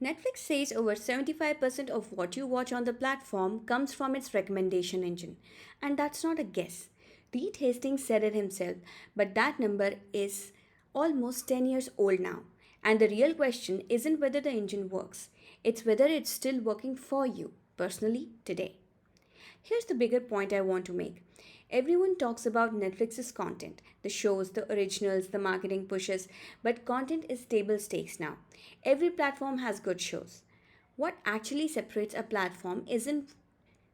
Netflix says over 75% of what you watch on the platform comes from its recommendation engine. And that's not a guess. Reed Hastings said it himself, but that number is almost 10 years old now. And the real question isn't whether the engine works, it's whether it's still working for you, personally, today. Here's the bigger point I want to make. Everyone talks about Netflix's content, the shows, the originals, the marketing pushes, but content is table stakes now. Every platform has good shows. What actually separates a platform isn't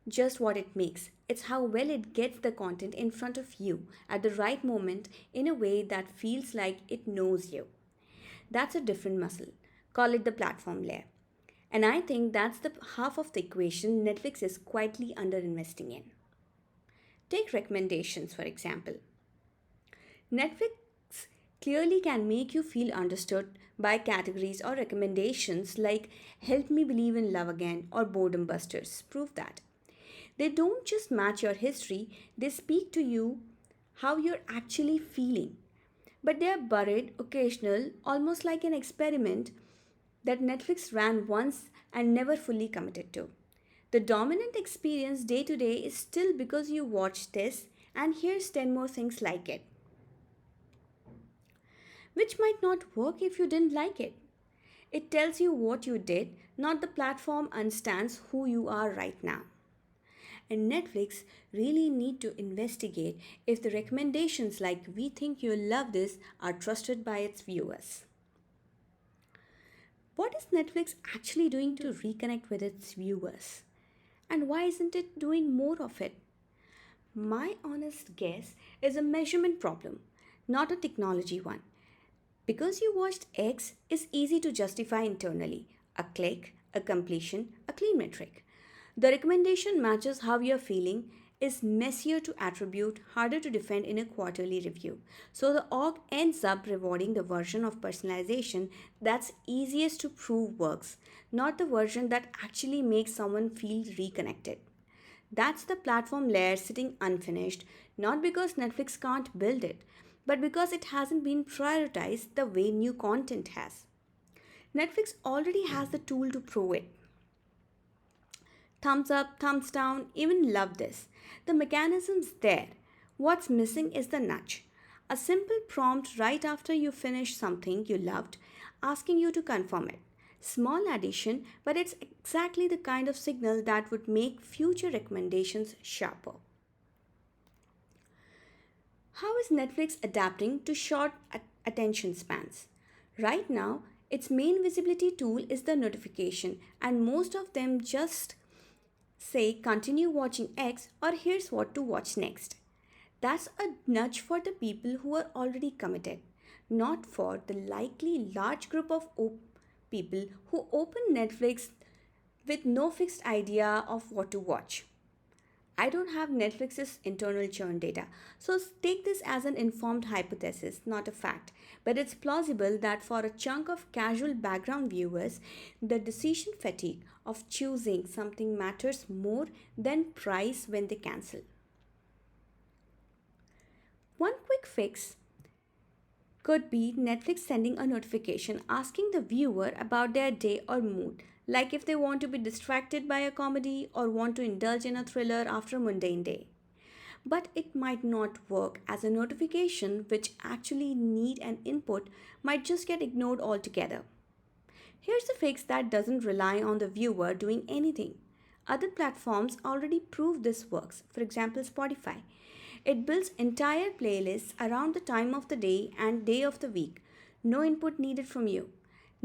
just what it makes, it's how well it gets the content in front of you at the right moment in a way that feels like it knows you. That's a different muscle. Call it the platform layer. And I think that's the half of the equation Netflix is quietly underinvesting in. Take recommendations, for example. Netflix clearly can make you feel understood by categories or recommendations like Help Me Believe in Love Again or Boredom Busters. Prove that. They don't just match your history, they speak to you how you're actually feeling. But they are buried, occasional, almost like an experiment that Netflix ran once and never fully committed to. The dominant experience day to day is still because you watched this and here's 10 more things like it, which might not work if you didn't like it. It tells you what you did, not the platform understands who you are right now. And Netflix really need to investigate if the recommendations like we think you'll love this are trusted by its viewers. What is Netflix actually doing to reconnect with its viewers? And why isn't it doing more of it? My honest guess is a measurement problem, not a technology one. Because you watched X is easy to justify internally a click, a completion, a clean metric. The recommendation matches how you're feeling is messier to attribute, harder to defend in a quarterly review. So the org ends up rewarding the version of personalization that's easiest to prove works, not the version that actually makes someone feel reconnected. That's the platform layer sitting unfinished, not because Netflix can't build it, but because it hasn't been prioritized the way new content has. Netflix already has the tool to prove it. Thumbs up, thumbs down, even love this. The mechanism's there. What's missing is the nudge. A simple prompt right after you finish something you loved, asking you to confirm it. Small addition, but it's exactly the kind of signal that would make future recommendations sharper. How is Netflix adapting to short attention spans? Right now, its main visibility tool is the notification, and most of them just say continue watching X or here's what to watch next. That's a nudge for the people who are already committed, not for the likely large group of people who open Netflix with no fixed idea of what to watch. I don't have Netflix's internal churn data, so take this as an informed hypothesis, not a fact. But it's plausible that for a chunk of casual background viewers, the decision fatigue of choosing something matters more than price when they cancel. One quick fix could be Netflix sending a notification asking the viewer about their day or mood, like if they want to be distracted by a comedy or want to indulge in a thriller after a mundane day. But it might not work as a notification which actually need an input might just get ignored altogether. Here's a fix that doesn't rely on the viewer doing anything. Other platforms already prove this works, for example, Spotify. It builds entire playlists around the time of the day and day of the week. No input needed from you.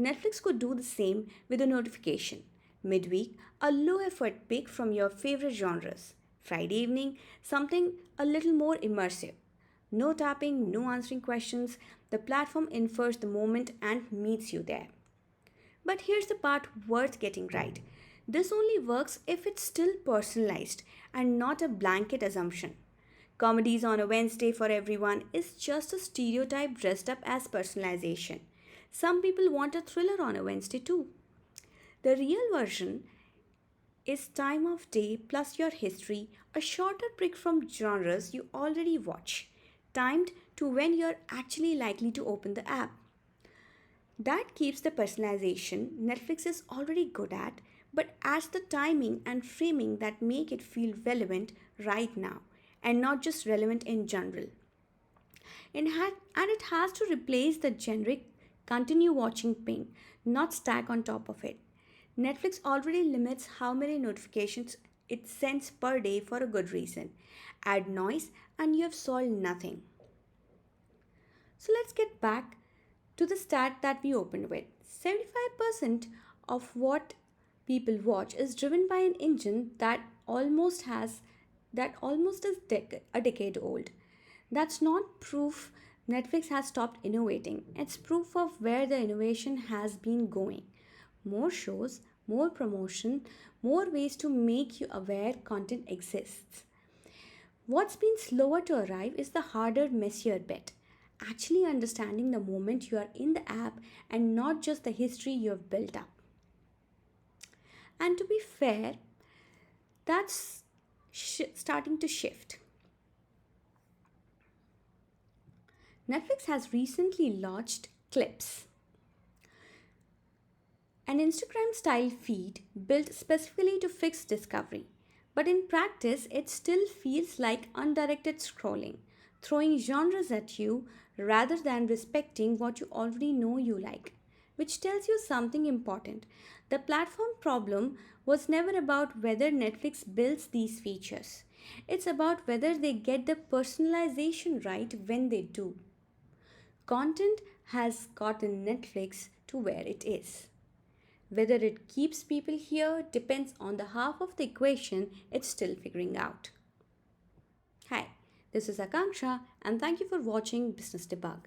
Netflix could do the same with a notification. Midweek, a low effort pick from your favorite genres. Friday evening, something a little more immersive. No tapping, no answering questions. The platform infers the moment and meets you there. But here's the part worth getting right. This only works if it's still personalized and not a blanket assumption. Comedies on a Wednesday for everyone is just a stereotype dressed up as personalization. Some people want a thriller on a Wednesday too. The real version is time of day plus your history, a shorter break from genres you already watch, timed to when you're actually likely to open the app. That keeps the personalization Netflix is already good at, but adds the timing and framing that make it feel relevant right now and not just relevant in general. And it has to replace the generic continue watching ping, not stack on top of it. Netflix already limits how many notifications it sends per day for a good reason. Add noise and you have solved nothing. So let's get back to the stat that we opened with. 75% of what people watch is driven by an engine that almost is a decade old. That's not proof Netflix has stopped innovating. It's proof of where the innovation has been going. More shows, more promotion, more ways to make you aware content exists. What's been slower to arrive is the harder, messier bit. Actually understanding the moment you are in the app and not just the history you have built up. And to be fair, that's starting to shift. Netflix has recently launched Clips, an Instagram style feed built specifically to fix discovery. But in practice, it still feels like undirected scrolling, throwing genres at you rather than respecting what you already know you like, which tells you something important. The platform problem was never about whether Netflix builds these features, it's about whether they get the personalization right when they do. Content has gotten Netflix to where it is. Whether it keeps people here depends on the half of the equation it's still figuring out. Hi, this is Akanksha and thank you for watching Business Debug.